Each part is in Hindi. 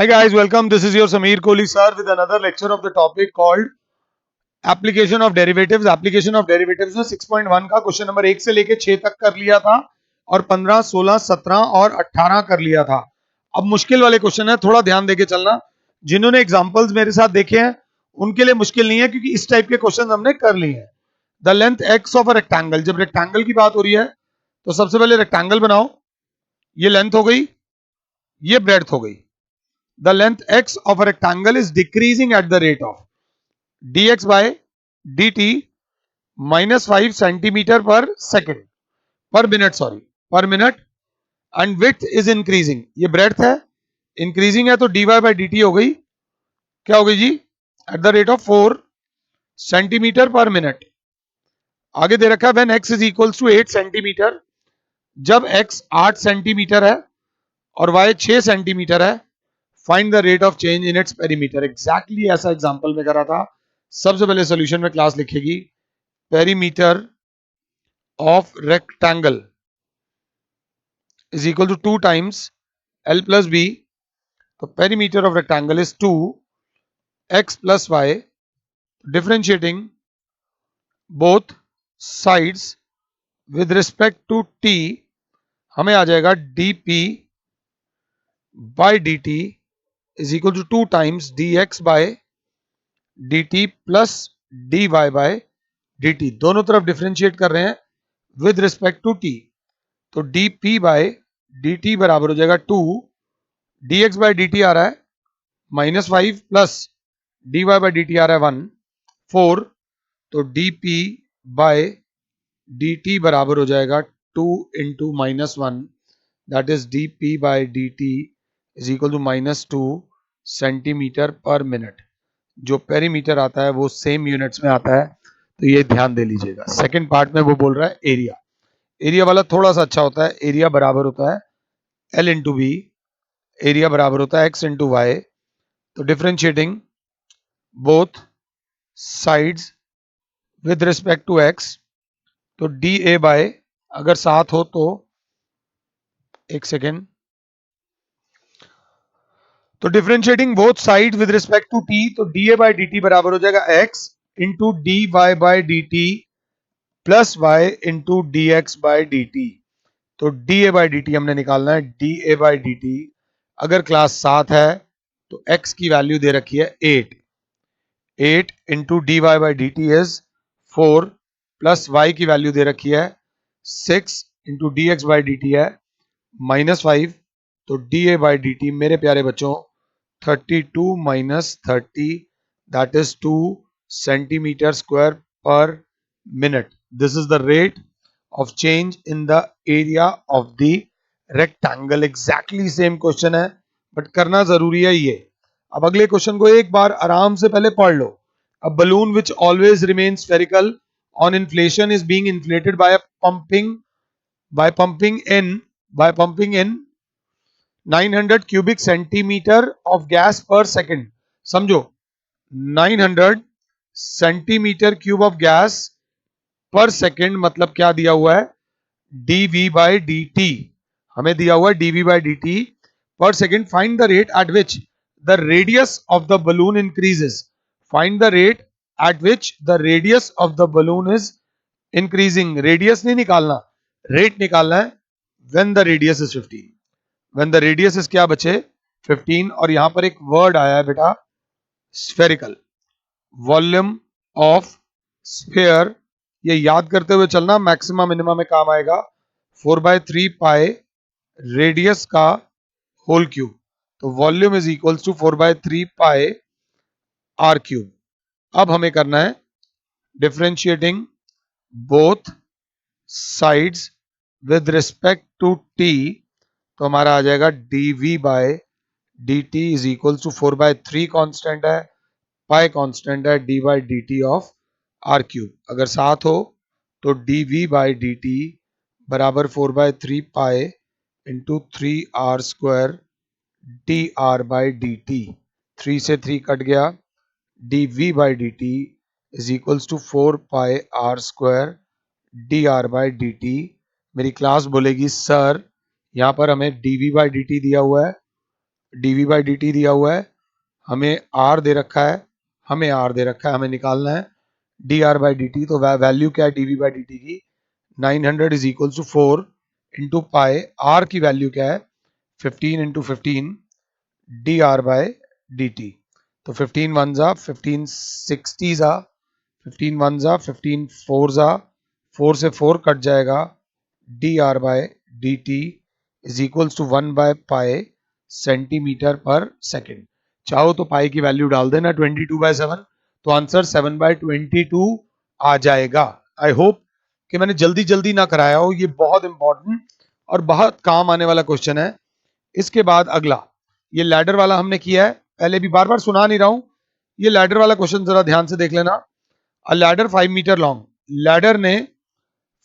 Hi guys, welcome. This is your Sameer Kohli sir with another lecture of the topic called Application of Derivatives. Application of Derivatives में 6.1 का क्वेश्चन नंबर 1 से लेके 6 तक कर लिया था और 15, 16, 17 और 18 कर लिया था। अब मुश्किल वाले क्वेश्चन है, थोड़ा ध्यान देके चलना। जिन्होंने एग्जांपल्स मेरे साथ देखे हैं उनके लिए मुश्किल नहीं है क्योंकि इस टाइप के क्वेश्चन हमने कर लिए हैं। The length x of a rectangle, जब रेक्टेंगल की बात हो रही है तो सबसे पहले रेक्टेंगल बनाओ। ये लेंथ हो गई, ये ब्रेड्थ हो गई। The length x of a rectangle is decreasing at the rate of dx by dt minus 5 centimeter per second per minute, sorry, per minute, and width is increasing. ये breadth है, increasing है तो dy by dt हो गई, क्या हो गई जी, at the rate of 4 centimeter per minute. आगे दे रखा है when x is equals to 8 centimeter, जब x 8 सेंटीमीटर है और y 6 सेंटीमीटर है, find the rate of change in its perimeter. Exactly ऐसा एग्जांपल में करा था। सबसे पहले सॉल्यूशन में क्लास लिखेगी perimeter of rectangle is equal to 2 times l plus B. तो perimeter of rectangle is 2 x plus Y, differentiating both sides with respect to t, हमें आ जाएगा dp by dt is equal to 2 times dx by dt plus dy by dt। दोनों तरफ डिफरेंशिएट कर रहे हैं विद रिस्पेक्ट टू t, तो dp बाय dt बराबर हो जाएगा 2, dx बाय dt आ रहा है -5 प्लस dy बाय dt आ रहा है 1, 4, तो dp बाय dt बराबर हो जाएगा 2 into -1, that is dp by dt is equal to -2 centimetre per minute. जो पेरीमीटर आता है वो सेम यूनिट्स में आता है, तो ये ध्यान दे लीजिएगा। सेकंड पार्ट में वो बोल रहा है एरिया। एरिया वाला थोड़ा सा अच्छा होता है। एरिया बराबर होता है एल इंटू बी, एरिया बराबर होता है एक्स इंटू वाई। तो differentiating both sides with respect to X, तो डी ए बाय, अगर साथ हो तो एक सेकेंड, तो differentiating both side with respect to T, तो D A by D T बराबर हो जाएगा X into D Y by D T plus Y into D X by D T. तो D A by D T हमने निकालना है। D A by D T अगर क्लास 7 है तो x की वैल्यू दे रखी है 8, 8 into D y by D T is 4 plus y की वैल्यू दे रखी है 6 into D x by D t है -5, तो D a by D t मेरे प्यारे बच्चों 32 minus 30, that is 2 centimetre square per minute. This is the rate of change in the area of the rectangle। Exactly same question है बट करना जरूरी है ये। अब अगले क्वेश्चन को एक बार आराम से पहले पढ़ लो। A balloon which always remain spherical on inflation is being inflated by pumping in 900 cubic centimeter of gas per second। समझो 900 सेंटीमीटर क्यूब ऑफ गैस पर सेकेंड, मतलब क्या दिया हुआ है, dv बाई dt, हमें दिया हुआ है dv बाई dt पर second. Find the rate at which the radius of the balloon increases. Find the rate at which the radius of the balloon is increasing. Radius नहीं निकालना, रेट निकालना है। When the radius is 15, when the radius is क्या बचे 15, और यहां पर एक वर्ड आया है बेटा स्फेरिकल। वॉल्यूम ऑफ स्फीयर, ये याद करते हुए चलना, मैक्सिमा मिनिमा में काम आएगा। 4/3 पाई रेडियस का होल क्यूब, तो volume is equals to 4/3 pi r cube. अब हमें करना है differentiating both sides with respect to T, तो हमारा आ जाएगा dv by dt is equals to 4/3 constant है, पाई कांस्टेंट है, d by D T of r cube. अगर साथ हो तो dv बाई डी टी बराबर 4/3 pi into 3r square d r by D t. 3 से 3 कट गया, dv by D T is equals to 4 pi r square d r by D t. मेरी क्लास बोलेगी सर यहाँ पर हमें dv बाई डी टी दिया हुआ है dv बाई dt दिया हुआ है, हमें r दे रखा है, हमें निकालना है dr बाई dt। तो वैल्यू क्या है dv बाई dt की, 900 is equal to 4 into pi, r की वैल्यू क्या है 15 इंटू 15 dr बाय dt। तो 15 वन जा 15 60 जा 15 वन जा 15 फोर जा 4 से 4 कट जाएगा, dr by dt is equals to 1 by pi centimetre per second. चाहो तो पाई की वैल्यू डाल देना 22/7, तो आंसर 7/22 आ जाएगा। आई होप कि मैंने जल्दी जल्दी ना कराया हो, ये बहुत इंपॉर्टेंट और बहुत काम आने वाला क्वेश्चन है। इसके बाद अगला, ये लैडर वाला हमने किया है, पहले भी बार बार सुना नहीं रहा हूं, ये लैडर वाला क्वेश्चन जरा ध्यान से देख लेना। A ladder 5 metre long, ladder ने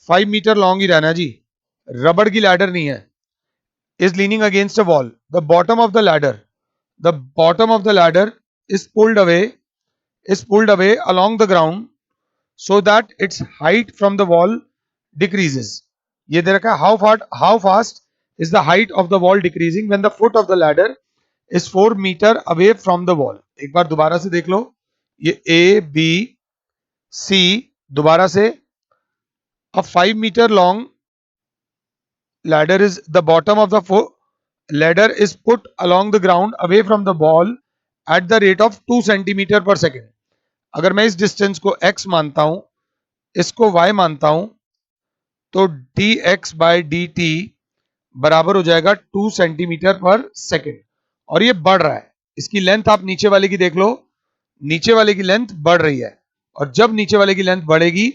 5 मीटर लॉन्ग ही रहना है जी, रबड़ की लैडर नहीं है। Is leaning against a wall, the bottom of the ladder, the bottom of the ladder is pulled away along the ground so that its height from the wall decreases। ये दे रखा है how fast is the height of the wall decreasing when the foot of the ladder is 4 meter away from the wall। एक बार दोबारा से देख लो, ये A B C, दोबारा से, a 5 meter long ladder is the bottom of the ladder is put along the ground away from the wall at the rate of 2 centimeter per second। अगर मैं इस डिस्टेंस को x मानता हूं, इसको y मानता हूं, तो dx बाई dt बराबर हो जाएगा 2 सेंटीमीटर पर सेकेंड। और ये बढ़ रहा है, इसकी लेंथ आप नीचे वाले की देख लो, नीचे वाले की लेंथ बढ़ रही है, और जब नीचे वाले की लेंथ बढ़ेगी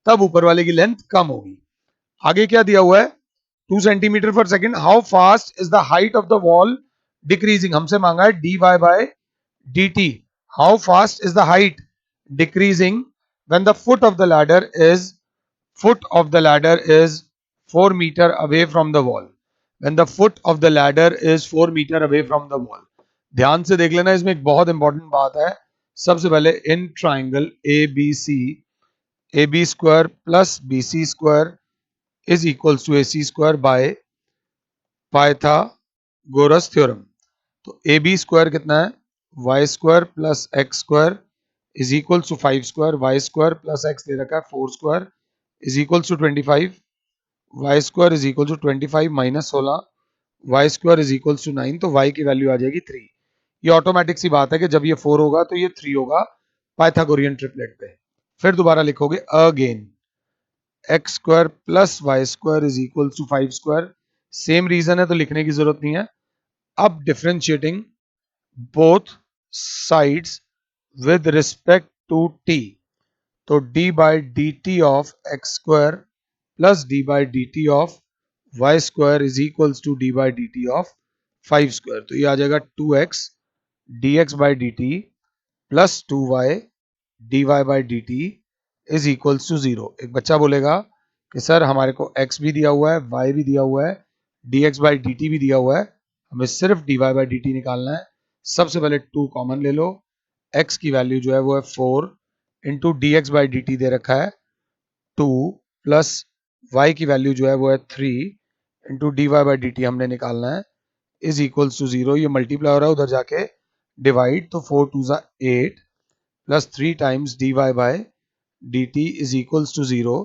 तब ऊपर वाले की लेंथ कम होगी। आगे क्या दिया हुआ है 2 centimetre per second. How fast is the height of the wall decreasing, हमसे मांगा है dy by dt। How fast is the height decreasing when the foot of the ladder is 4 meter away from the wall, when the foot of the ladder is 4 meter away from the wall। ध्यान से देख लेना, इसमें एक बहुत इंपॉर्टेंट बात है। सबसे पहले in triangle A B square plus B C square is equals to A C square by Pythagoras theorem. तो ए बी स्क्वायर कितना है, Y square plus X square is equals to 5 square, Y square plus X दे रखा है 4 square is equals to 25, Y square is equal to 25 minus 16, Y square is equal to 9। तो वाई की वैल्यू आ जाएगी 3। ये ऑटोमेटिक सी बात है कि जब ये 4 होगा तो ये 3 होगा पाइथागोरियन ट्रिपलेट पे। फिर दोबारा लिखोगे again x square plus y square is equal to 5 square, same reason है तो लिखने की जरूरत नहीं है। अब differentiating both sides with respect to t, तो d by D T of x square plus d by D T of y square is equals to d by D T of 5 square. तो ये आ जाएगा 2x dx by D T plus 2y dy by D T is equals to 0। एक बच्चा बोलेगा कि सर हमारे को x भी दिया हुआ है, y भी दिया हुआ है, dx बाई डी टी भी दिया हुआ है, हमें सिर्फ dy बाई डी टी निकालना है। सबसे पहले 2 कॉमन ले लो, x की वैल्यू जो है वो है 4 into D x by D T दे रखा है 2 प्लस y की वैल्यू जो है वो है 3 into D y by D T हमने निकालना है इज इक्वल्स टू 0। ये मल्टीप्लाई हो रहा है, उधर जाके डिवाइड, तो 4 2 जा 8 plus 3 times d y by D T is equals to 0,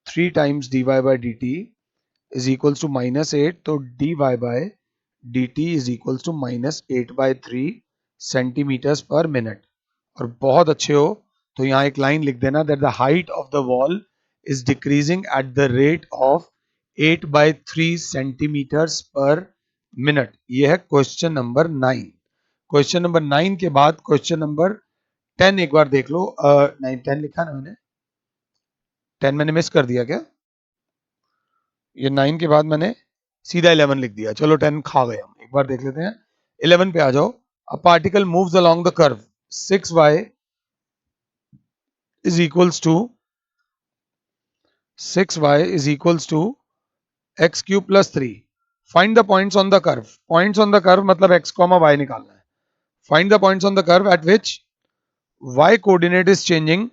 3 times d y by D T is equals to -8, तो d y by D T is equals to -8/3 centimetres per minute. और बहुत अच्छे हो तो यहाँ एक लाइन लिख देना that the height of the wall is decreasing at the rate of 8/3 centimetres per minute. ये है क्वेश्चन नंबर 9। क्वेश्चन नंबर 9 के बाद क्वेश्चन नंबर 10 एक बार देख लो। 9 10 लिखा ना मैंने, 10 मैंने मिस कर दिया क्या? ये 9 के बाद मैंने सीधा 11 लिख दिया, चलो 10 खा गए हम। एक बार देख लेते हैं 11 पे आ जाओ। A particle moves along the curve 6y is equals to 6y is equals to x cube plus 3। Find the points on the curve। Points on the curve मतलब x, y निकालना है। Find the points on the curve at which y coordinate is changing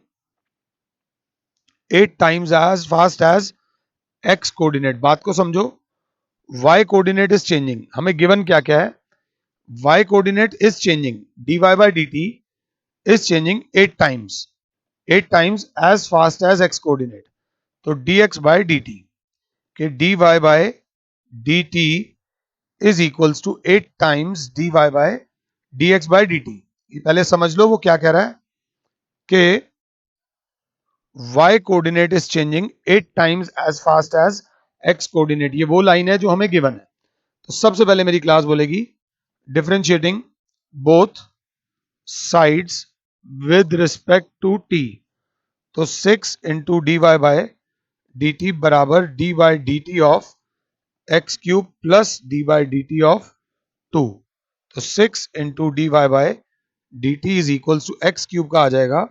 8 times as fast as x coordinate। बात को समझो, y coordinate is changing, हमें गिवन क्या क्या है, y coordinate is changing, dy by dt is changing 8 times as fast as x coordinate. तो dx by dt के dy by dt is equals to 8 times dy by dx by dt. ये पहले समझ लो वो क्या कह रहा है कि y coordinate is changing 8 times as fast as x coordinate. ये वो लाइन है जो हमें गिवन है. तो सबसे पहले मेरी क्लास बोलेगी differentiating both sides with respect to t. तो 6 into D Y by D T बराबर D by D T of X cube plus D by D T of 2. तो 6 into D Y by D T is equal to x cube का आ जाएगा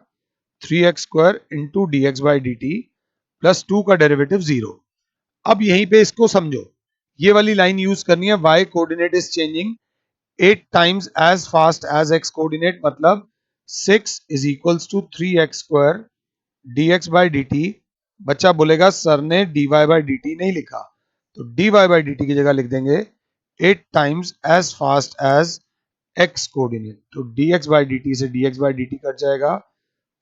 3x² into D x by D T plus 2 का डेरिवेटिव 0. अब यहीं पे इसको समझो, ये वाली लाइन यूज करनी है. y coordinate is changing 8 times as fast as x coordinate, मतलब 6 is equals to 3x² dx by dt. बच्चा बोलेगा सर ने dy by dt नहीं लिखा, तो dy by dt की जगह लिख देंगे 8 times as fast as x coordinate. तो dx by dt से dx by dt कट जाएगा.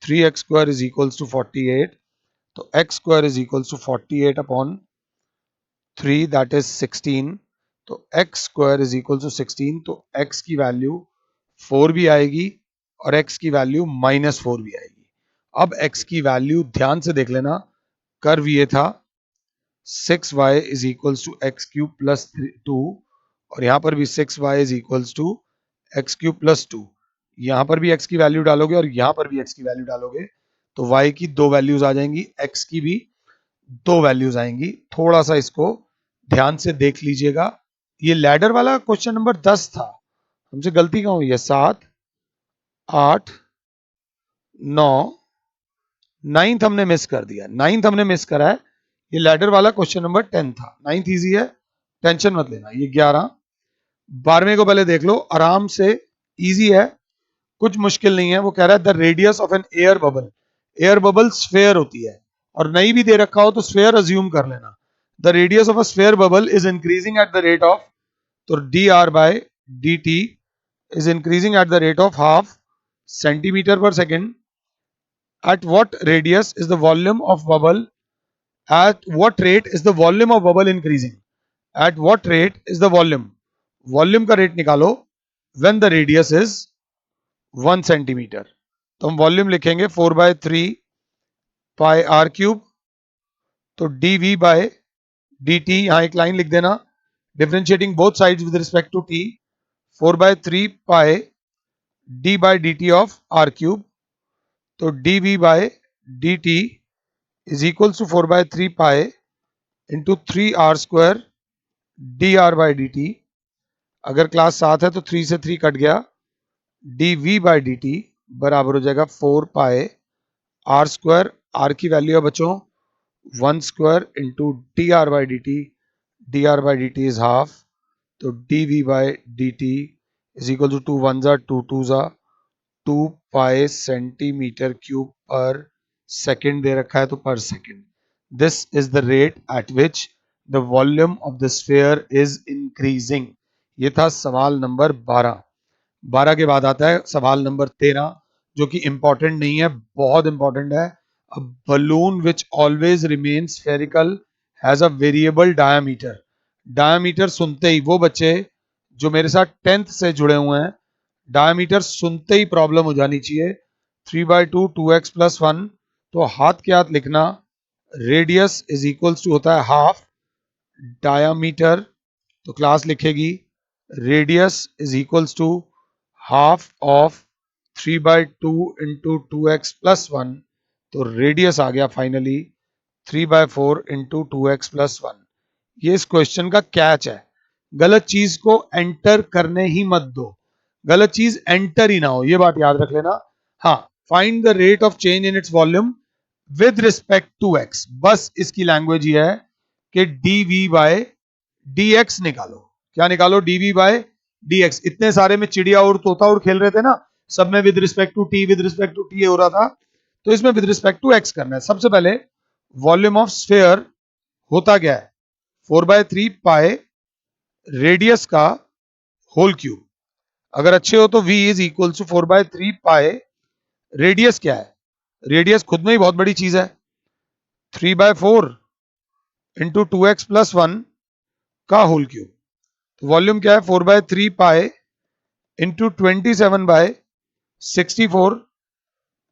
3x² is equals to 48. तो x² is equals to 48 upon 3, that is 16. तो x square is equal to 16. तो x की वैल्यू 4 भी आएगी और x की वैल्यू -4 भी आएगी. अब x की वैल्यू ध्यान से देख लेना, कर्व ये था 6y is equal to x cube plus 2 और यहां पर भी 6y is equal to x cube plus 2. यहां पर भी x की वैल्यू डालोगे और यहां पर भी x की वैल्यू डालोगे तो y की दो वैल्यूज आ जाएंगी, x की भी दो वैल्यूज आएंगी. थोड़ा सा इसको ध्यान से देख लीजिएगा. ये लैडर वाला क्वेश्चन नंबर 10 था, हमसे गलती कहां हुई है. 7 8 9 9th हमने मिस कर दिया, 9th हमने मिस करा है. ये लैडर वाला क्वेश्चन नंबर 10 था. 9th इजी है, टेंशन मत लेना. ये 11 12वें को पहले देख लो, आराम से, इजी है, कुछ मुश्किल नहीं है. वो कह रहा है the radius of an air bubble. Air bubble sphere होती है और नहीं भी दे रखा हो तो स्फेयर अज्यूम कर लेना. The radius of a sphere bubble is increasing at the rate of, तो D R by D T is increasing at the rate of half centimeter per second. At what radius is the volume of bubble? At what rate is the volume of bubble increasing? At what rate is the volume? Volume का rate निकालो when the radius is 1 centimeter. तो हम volume लिखेंगे 4/3 pi r cube. तो dv by dt, यहां एक लाइन लिख देना, differentiating both sides with respect to t, 4/3 pi d by dt of r cube. तो dv by dt is equals to 4/3 pi into 3r square dr by dt. अगर क्लास 7 है तो 3 से 3 कट गया. dv by dt बराबर हो जाएगा 4 pi r स्क्वायर. r की वैल्यू है बच्चों 1 square into dr by dt. dr by dt is half. तो dv by dt is equal to 2 1s are 2 2s are 2 pi centimetre cube पर सेकेंड दे रखा है, तो पर second. This is the rate at which the volume of the sphere is increasing. ये था सवाल नंबर 12. 12 के बाद आता है सवाल नंबर 13, जो कि इंपॉर्टेंट नहीं है, बहुत इंपॉर्टेंट है. अ balloon which always remain spherical has a variable diameter. Diameter सुनते ही वो बच्चे जो मेरे साथ 10th से जुड़े हुए हैं, डायमीटर सुनते ही प्रॉब्लम हो जानी चाहिए. 3/2 2x प्लस 1. तो हाथ के हाथ लिखना, रेडियस इज इक्वल्स टू होता है हाफ डायमीटर. तो क्लास लिखेगी radius is equals to half of 3/2 into 2x plus 1. तो रेडियस आ गया फाइनली 3/4 इंटू 2x प्लस 1. ये इस क्वेश्चन का कैच है. गलत चीज को एंटर करने ही मत दो, गलत चीज एंटर ही ना हो, ये बात याद रख लेना. हाँ, find the rate of change in its volume with respect to x. बस इसकी लैंग्वेज ये है कि dv बाय dx निकालो. क्या निकालो? dv by dx. इतने सारे में चिड़िया और तोता और खेल रहे थे ना, सब में with respect to t, with respect to t हो रहा था, तो इसमें विद रिस्पेक्ट टू x करना है. सबसे पहले वॉल्यूम ऑफ स्फीयर होता क्या है? 4/3 पाई रेडियस का होल क्यूब. अगर अच्छे हो तो v इज इक्वल टू 4/3 पाए, रेडियस क्या है, रेडियस खुद में ही बहुत बड़ी चीज है, 3/4 इंटू 2x+1 का होल क्यूब। तो वॉल्यूम क्या है, 4/3 पाए इंटू 27/64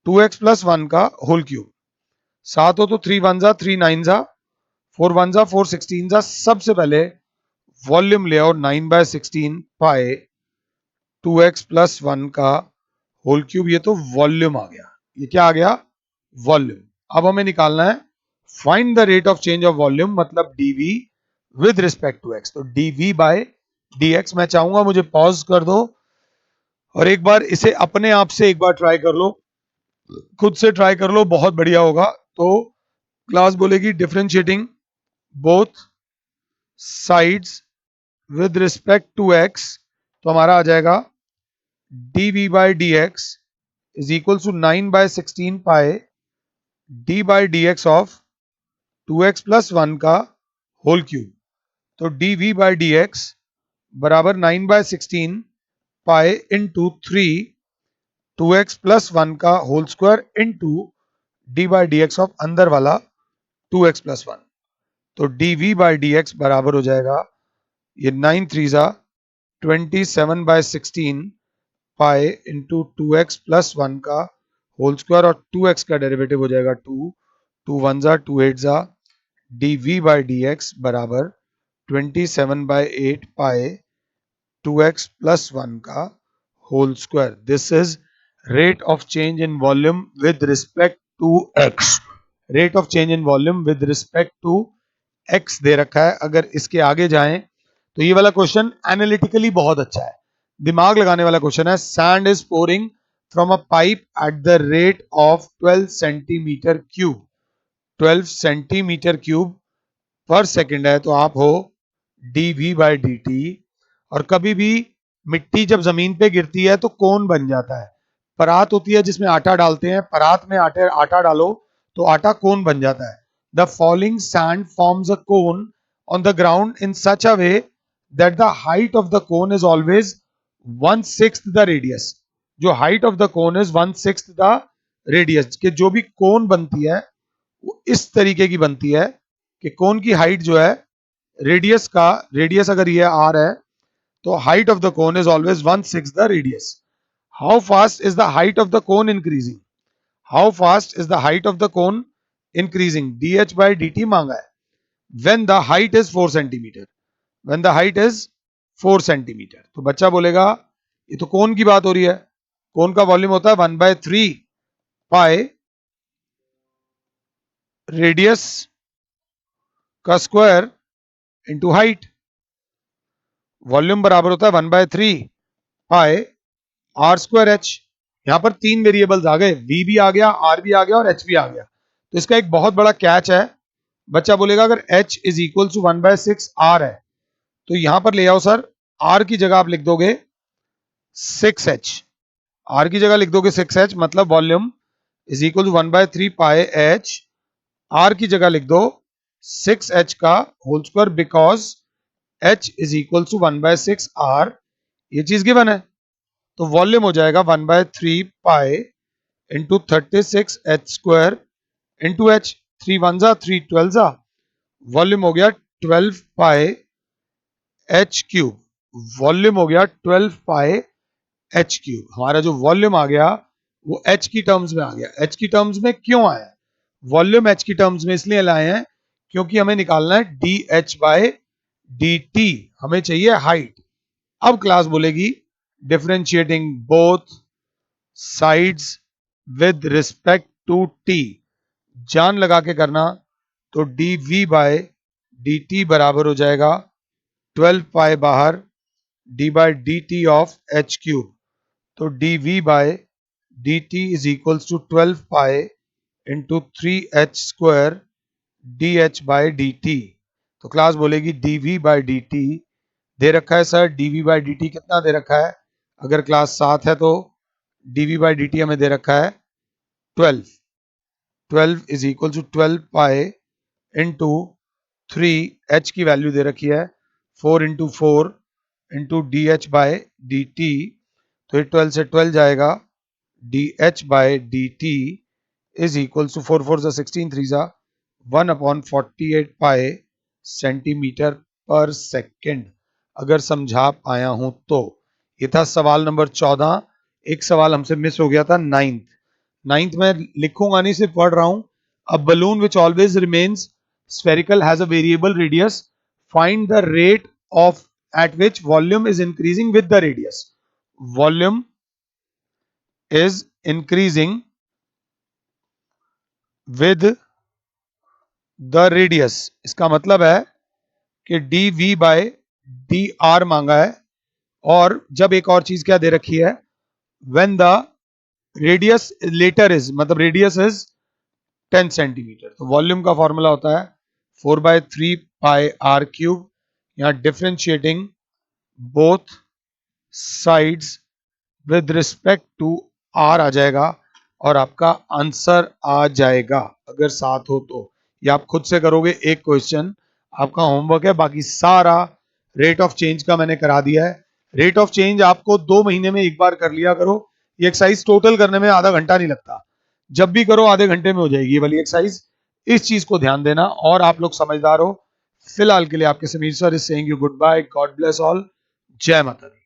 2x+1 का होल क्यूब। 7 हो तो 3 1 जा 3 9 जा 4 1 जा 4 16 जा। सबसे पहले वॉल्यूम ले आओ 9/16 पाए 2x+1 का होल क्यूब। ये तो वॉल्यूम आ गया, ये क्या आ गया, वॉल्यूम। अब हमें निकालना है find the rate of change of volume, मतलब dv with respect to x। तो dv बाय dx। मैं चाहूंगा मुझे पॉज कर दो और एक बार इसे अपने आप से एक बार ट्राई कर लो, खुद से ट्राई कर लो, बहुत बढ़िया होगा। तो क्लास बोलेगी differentiating both sides with respect to x, तो हमारा आ जाएगा dv by dx is equal to 9/16 pi d by d x of 2x+1 का होल क्यूब। तो dv बाई डी एक्स बराबर 9/16 पाए इंटू 3 2x+1 का whole square into d by d x of अंदर वाला 2x+1। तो dv बाई डी एक्स बराबर हो जाएगा, ये 9 3 जा 27/16 पाए इंटू 2x+1 का होल स्क्वायर और 2x का डेरिवेटिव हो जाएगा 2 2 1 जा 2 8 जा dv बाई डी एक्स बराबर 27/8 पाए 2x+1 का whole square. This is rate of change in volume with respect to x। Rate of change in volume with respect to x दे रखा है। अगर इसके आगे जाएं तो ये वाला क्वेश्चन एनालिटिकली बहुत अच्छा है, दिमाग लगाने वाला क्वेश्चन है। Sand is pouring from a pipe eight the rate of 12 centimetre cube, 12 centimetre cube पर सेकेंड है। तो आप हो dv बाई डी टी। और कभी भी मिट्टी जब जमीन पे गिरती है तो कोन बन जाता है, परात होती है जिसमें आटा डालते हैं, परात में आटा डालो तो आटा कोन बन जाता है। The falling sand forms a cone on the ground in such a way that the height of the cone is always 1/6 the radius. जो height of the cone is 1/6 the radius, कि जो भी कोन बनती है वो इस तरीके की बनती है कि कोन की हाइट जो है रेडियस का, रेडियस अगर ये r है तो height of the cone is always 1/6 the radius. How fast is the height of the cone increasing, how fast is the height of the cone increasing, dh by dt मांगा है। When the height is 4 centimetre, when the height is 4 centimetre. तो बच्चा बोलेगा ये तो कोन की बात हो रही है, कोन का वॉल्यूम होता है 1/3 पाई रेडियस का स्क्वायर इंटू हाइट। वॉल्यूम बराबर होता है 1/3 पाई आर स्क्वायर एच। यहां पर तीन वेरिएबल्स आ गए, v भी आ गया, r भी आ गया और h भी आ गया। तो इसका एक बहुत बड़ा कैच है, बच्चा बोलेगा अगर h is equal to 1/6 r है तो यहां पर ले आओ सर, r की जगह आप लिख दोगे 6h, r की जगह लिख दोगे 6h, मतलब volume is equal to 1/3 pi h, r की जगह लिख दो 6h का whole square because h is equal to 1/6 r, ये चीज गिवन है। तो वॉल्यूम हो जाएगा 1/3 pi into 36h² into h, 3 1 जा 3 12 जा, वॉल्यूम हो गया 12 पाई h क्यूब, वॉल्यूम हो गया 12 पाई h क्यूब। हमारा जो वॉल्यूम आ गया वो h की टर्म्स में आ गया। h की टर्म्स में क्यों आया, वॉल्यूम h की टर्म्स में इसलिए लाए हैं क्योंकि हमें निकालना है dh बाई dt, हमें चाहिए हाइट। अब क्लास बोलेगी differentiating both sides with respect to t, जान लगा के करना। तो dv बाय dt बराबर हो जाएगा 12 पाई बाहर d by D T of h cube. तो dv by dt is equals to 12 pi into 3h² dh by dt। तो क्लास बोलेगी dv बाई dt दे रखा है सर, dv बाई dt कितना दे रखा है, अगर क्लास 7 है तो dv बाई dt हमें दे रखा है 12, 12 is equal to 12 pi into 3, h की वैल्यू दे रखी है 4 into 4 into d h by D T, तो ये 12 से 12 जाएगा, dh by dt is equal to 4 4 16 3 1/48 pi centimetre per second. अगर समझा पाया हूं तो। ये था सवाल नंबर 14। एक सवाल हमसे मिस हो गया था, नाइन्थ में लिखूंगा नहीं, सिर्फ पढ़ रहा हूं। अ balloon which always remains spherical has a variable radius. Find the rate of at which volume is increasing with the radius. Volume is increasing with the radius. इसका मतलब है कि dv बाय dr मांगा है, और जब एक और चीज क्या दे रखी है, when the radius later is, मतलब radius is 10 सेंटीमीटर, तो वॉल्यूम का फॉर्मूला होता है 4/3 पाई r क्यूब। यहां differentiating both sides with respect to r आ जाएगा, और आपका आंसर आ जाएगा अगर साथ हो तो। ये आप खुद से करोगे, एक क्वेश्चन आपका होमवर्क है, बाकी सारा रेट ऑफ चेंज का मैंने करा दिया है। रेट ऑफ चेंज आपको 2 महीने में एक बार कर लिया करो। ये एक्सरसाइज टोटल करने में आधा घंटा नहीं लगता, जब भी करो आधे घंटे में हो जाएगी ये वाली एक्सरसाइज। इस चीज को ध्यान देना, और आप लोग समझदार हो। फिलहाल के लिए आपके Sameer sir is saying you goodbye, God bless all, जय माता दी।